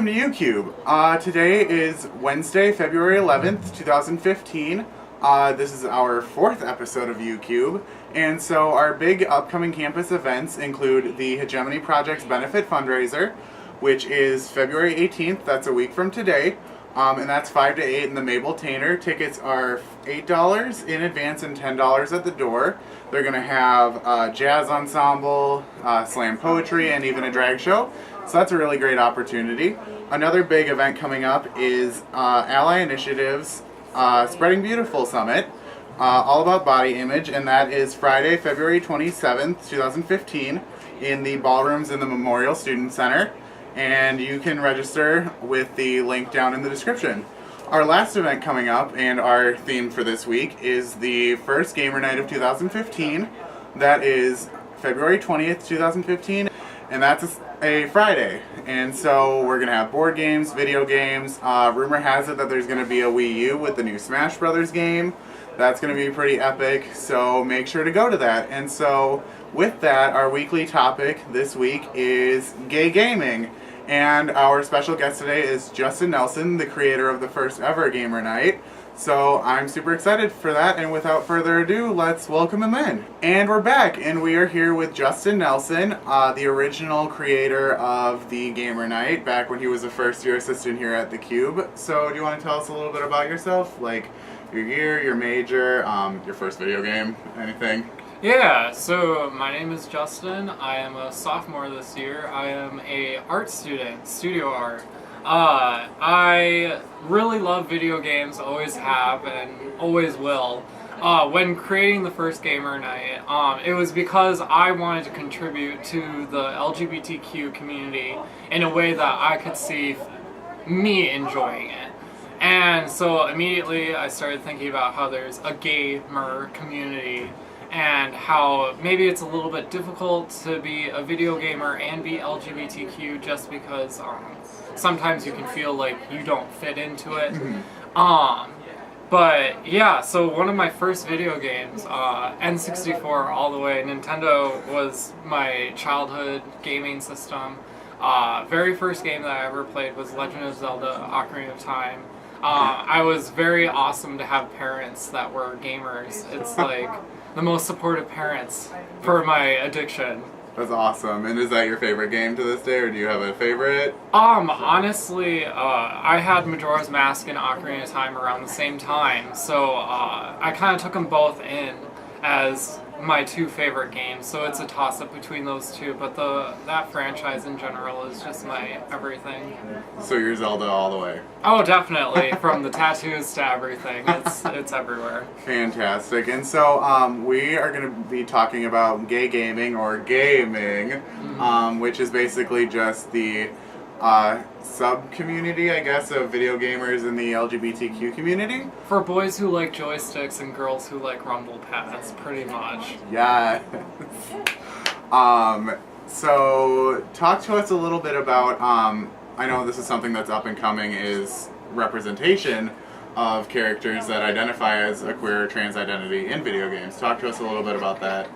welcome to YouCube. Today is Wednesday, February 11th, 2015. This is our 4th episode of YouCube, and so our big upcoming campus events include the Hegemony Project's Benefit Fundraiser, which is February 18th, that's a week from today, and that's 5 to 8 in the Mabel Tainer. Tickets are $8 in advance and $10 at the door. They're going to have jazz ensemble, slam poetry, and even a drag show. So that's a really great opportunity. Another big event coming up is Ally Initiative's Spreading Beautiful Summit, all about body image, and that is Friday, February 27th, 2015, in the ballrooms in the Memorial Student Center, and you can register with the link down in the description. Our last event coming up, and our theme for this week, is the first Gamer Night of 2015. That is February 20th, 2015, and that's a Friday. And so we're going to have board games, video games. Rumor has it that there's going to be a Wii U with the new Smash Brothers game. That's going to be pretty epic, so make sure to go to that. And so with that, our weekly topic this week is gay gaming. And our special guest today is Justin Nelson, the creator of the first ever Gamer Night. So I'm super excited for that, and without further ado, let's welcome him in. And we're back, and we are here with Justin Nelson, the original creator of the Gamer Night, back when he was a first-year assistant here at the Cube. So do you want to tell us a little bit about yourself? Like your year, your major, your first video game, anything? Yeah, so my name is Justin. I am a sophomore this year. I am a art student, studio art. I really love video games, always have and always will. When creating the first Gamer Night, it was because I wanted to contribute to the LGBTQ community in a way that I could see me enjoying it. And so immediately I started thinking about how there's a gamer community and how maybe it's a little bit difficult to be a video gamer and be LGBTQ just because sometimes you can feel like you don't fit into it. But yeah, so one of my first video games, N64 all the way, Nintendo was my childhood gaming system. Very first game that I ever played was Legend of Zelda: Ocarina of Time. I was very awesome to have parents that were gamers. It's like the most supportive parents for my addiction. That's awesome. And is that your favorite game to this day, or do you have a favorite? Honestly, I had Majora's Mask and Ocarina of Time around the same time, so I kind of took them both in as my two favorite games, so it's a toss-up between those two, but that franchise in general is just my everything. So you're Zelda all the way? Oh, definitely. From the tattoos to everything. It's everywhere. Fantastic. And so we are going to be talking about gay gaming, or gaming, which is basically just the sub-community, I guess, of video gamers in the LGBTQ community. For boys who like joysticks and girls who like rumble pads, pretty much. Yeah. So talk to us a little bit about, I know this is something that's up and coming, is representation of characters that identify as a queer or trans identity in video games. Talk to us a little bit about that.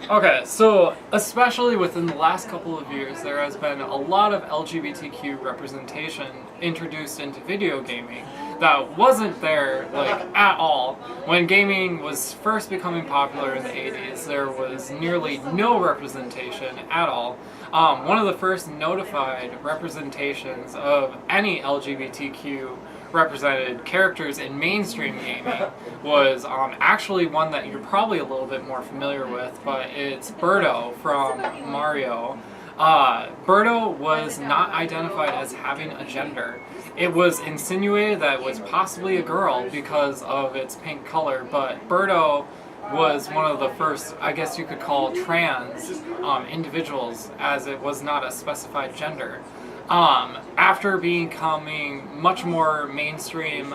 Okay, so especially within the last couple of years, there has been a lot of LGBTQ representation introduced into video gaming that wasn't there, like, at all. When gaming was first becoming popular in the 80s, there was nearly no representation at all. One of the first notified representations of any LGBTQ represented characters in mainstream gaming was actually one that you're probably a little bit more familiar with, but it's Birdo from Mario. Birdo was not identified as having a gender. It was insinuated that it was possibly a girl because of its pink color, but Birdo was one of the first, I guess you could call, trans individuals, as it was not a specified gender. After becoming much more mainstream,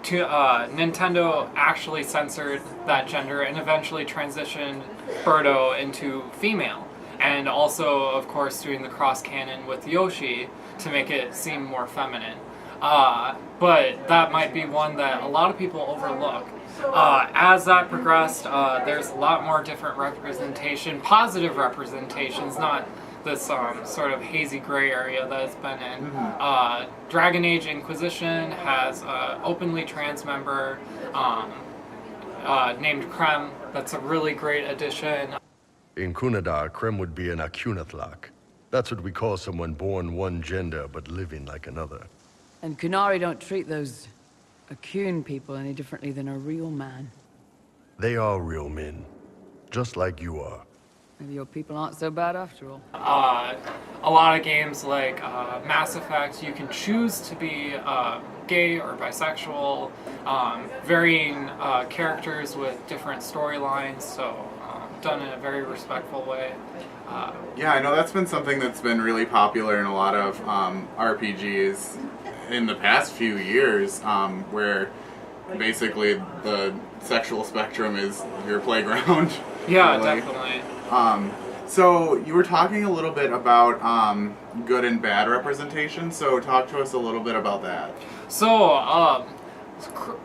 Nintendo actually censored that gender and eventually transitioned Birdo into female. And also, of course, doing the cross-canon with Yoshi to make it seem more feminine. But that might be one that a lot of people overlook. As that progressed, there's a lot more different representation, positive representations, not this sort of hazy gray area that it's been in. Dragon Age Inquisition has an openly trans member named Krem. That's a really great addition. In Kunadar, Krem would be an Akunathak. That's what we call someone born one gender but living like another. And Kunari don't treat those Akun people any differently than a real man. They are real men, just like you are. Maybe your people aren't so bad after all. A lot of games like Mass Effect, you can choose to be gay or bisexual, varying characters with different storylines, so done in a very respectful way. Yeah, I know that's been something that's been really popular in a lot of RPGs in the past few years, where basically the sexual spectrum is your playground. Yeah, really. definitely. So you were talking a little bit about good and bad representation, so talk to us a little bit about that. So,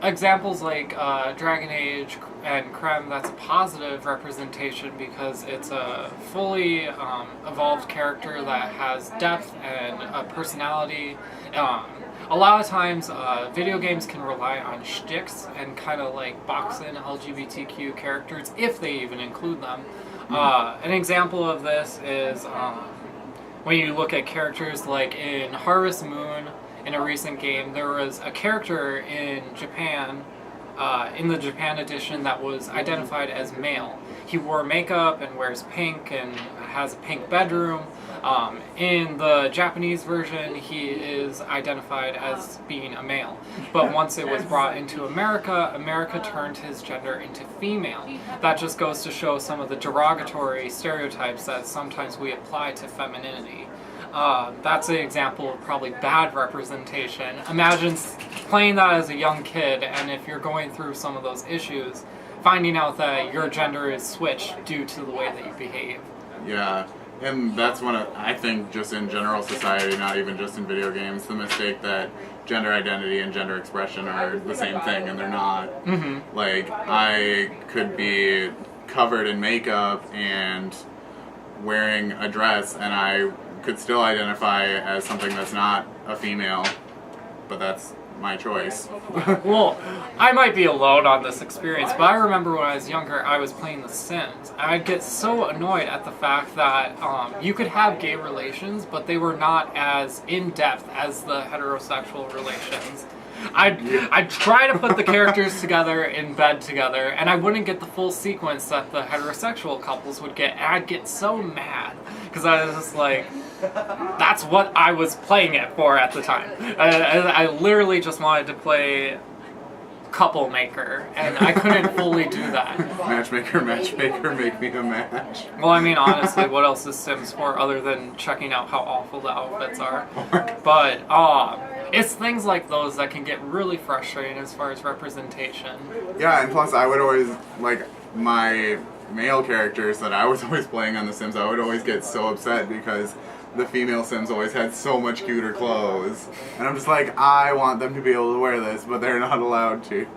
examples like Dragon Age and Krem, that's a positive representation because it's a fully evolved character that has depth and a personality. A lot of times, video games can rely on shticks and kind of like box in LGBTQ characters, if they even include them. An example of this is when you look at characters like in Harvest Moon, in a recent game, there was a character in Japan, in the Japan edition, that was identified as male. He wore makeup and wears pink and has a pink bedroom. In the Japanese version, he is identified as being a male. But once it was brought into America, America turned his gender into female. That just goes to show some of the derogatory stereotypes that sometimes we apply to femininity. That's an example of probably bad representation. Imagine playing that as a young kid, and if you're going through some of those issues, finding out that your gender is switched due to the way that you behave. Yeah, and that's one of, I think, just in general society, not even just in video games, the mistake that gender identity and gender expression are the same thing, and they're not. Like, I could be covered in makeup and wearing a dress, and I could still identify as something that's not a female, but that's my choice. Well, I might be alone on this experience, but I remember when I was younger, I was playing The Sims. I'd get so annoyed at the fact that you could have gay relations, but they were not as in-depth as the heterosexual relations. I'd try to put the characters together in bed together, and I wouldn't get the full sequence that the heterosexual couples would get, and I'd get so mad, because I was just like, that's what I was playing it for at the time. I literally just wanted to play couple maker, and I couldn't fully do that. Matchmaker, make me a match. Well, I mean, honestly, what else is Sims for other than checking out how awful the outfits are? But, it's things like those that can get really frustrating as far as representation. Yeah, and plus I would always, like, my male characters that I was always playing on The Sims, I would always get so upset because the female Sims always had so much cuter clothes. And I'm just like, I want them to be able to wear this, but they're not allowed to.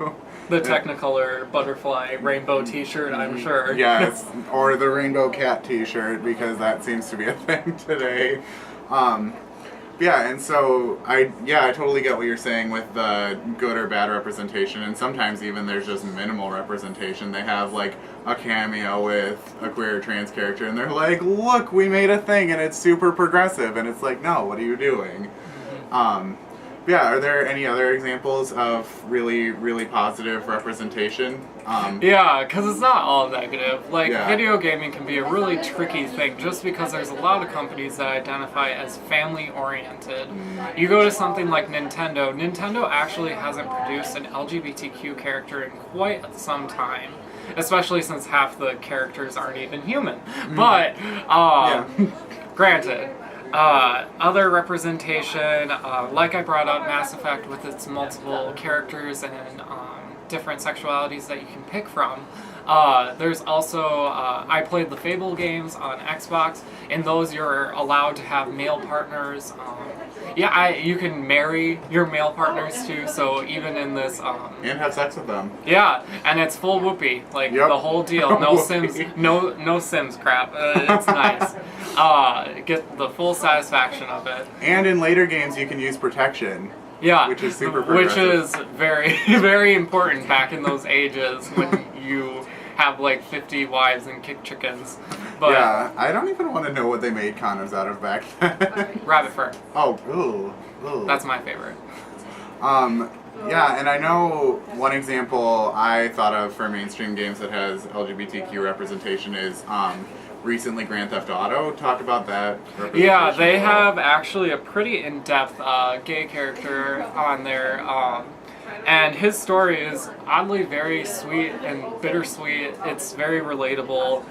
The Technicolor butterfly rainbow t-shirt, I'm sure. Yes, or the rainbow cat t-shirt, because that seems to be a thing today. Yeah, and so I totally get what you're saying with the good or bad representation, and sometimes even there's just minimal representation. They have like a cameo with a queer or trans character, and they're like, look, we made a thing, and it's super progressive, and it's like, no, what are you doing? Yeah, are there any other examples of really, really positive representation? Yeah, because it's not all negative. Like, Yeah. video gaming can be a really tricky thing just because there's a lot of companies that identify as family-oriented. You go to something like Nintendo. Nintendo actually hasn't produced an LGBTQ character in quite some time, especially since half the characters aren't even human. But, granted. Other representation, like I brought up, Mass Effect with its multiple characters and different sexualities that you can pick from. There's also, I played the Fable games on Xbox. In those, you're allowed to have male partners. You can marry your male partners too, so even in this... and have sex with them. Yeah, and it's full whoopee, like the whole deal. No Sims, no Sims crap. It's nice. get the full satisfaction of it. And in later games, you can use protection. Yeah, Which is super which progressive. is very, very important back in those ages when you have like 50 wives and kick chickens. But Yeah, I don't even want to know what they made condoms out of back then. rabbit fur, Oh, ooh. that's my favorite. Yeah, and I know one example I thought of for mainstream games that has LGBTQ representation is recently Grand Theft Auto. Talk about that. Yeah, representation they as well. have actually a pretty in-depth gay character on there, and his story is oddly very sweet and bittersweet. It's very relatable,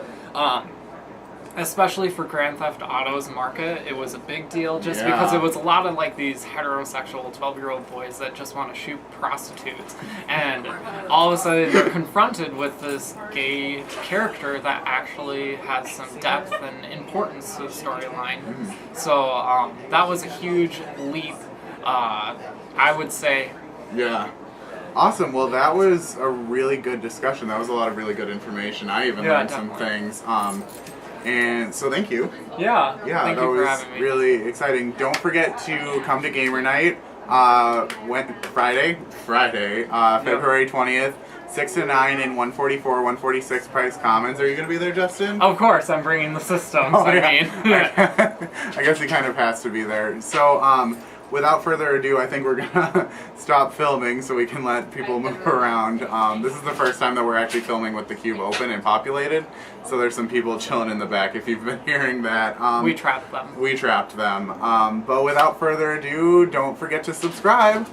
especially for Grand Theft Auto's market. It was a big deal just Yeah. because it was a lot of like these heterosexual 12-year-old boys that just want to shoot prostitutes, and all of a sudden they're confronted with this gay character that actually has some depth and importance to the storyline. So that was a huge leap, I would say. Yeah. Awesome. Well, that was a really good discussion. That was a lot of really good information. I even Yeah, learned some definitely. things. And so thank you. Yeah, Yeah, thank that you for was having me. really exciting. Don't forget to come to Gamer Night Friday, February 20th, 6 to 9 in 144, 146 Price Commons. Are you going to be there, Justin? Of course, I'm bringing the systems. Oh, I yeah. mean, I guess he kind of has to be there. So, without further ado, I think we're gonna stop filming so we can let people move around. This is the first time that we're actually filming with the cube open and populated, so there's some people chilling in the back if you've been hearing that. we trapped them. We trapped them. But without further ado, don't forget to subscribe.